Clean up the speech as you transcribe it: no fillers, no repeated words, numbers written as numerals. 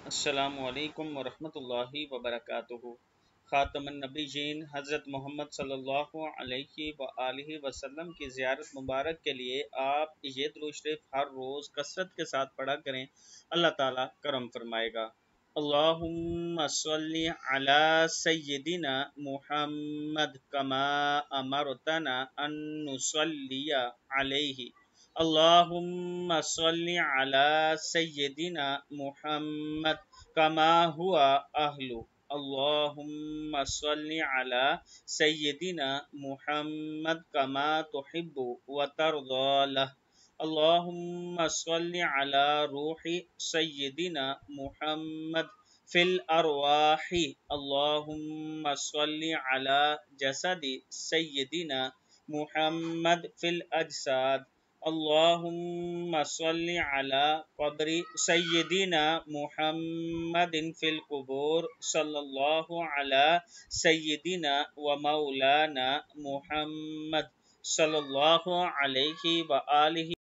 السلام علیکم ورحمۃ اللہ وبرکاتہ۔ خاتم النبیین حضرت محمد صلی اللہ علیہ وآلہ وسلم کی زیارت مبارک کے لیے آپ یہ درود شریف ہر روز کثرت کے ساتھ پڑھا کریں، اللہ تعالیٰ کرم فرمائے گا۔ اللہم صلی علی سیدنا محمد کما امرتنا ان نصلی علیہ۔ اللہم صلی علی سیدنا محمد کما ہوا اہلو۔ اللہم صلی علی سیدنا محمد کما تحب و ترضی لہ۔ اللہم صلی علی روح سیدنا محمد فی الارواح۔ اللہم صلی علی جسد سیدنا محمد فی الاجساد۔ اللہم صلی علی قبر سیدنا محمد فی القبور، صلی اللہ علی سیدنا و مولانا محمد صلی اللہ علیہ وآلہ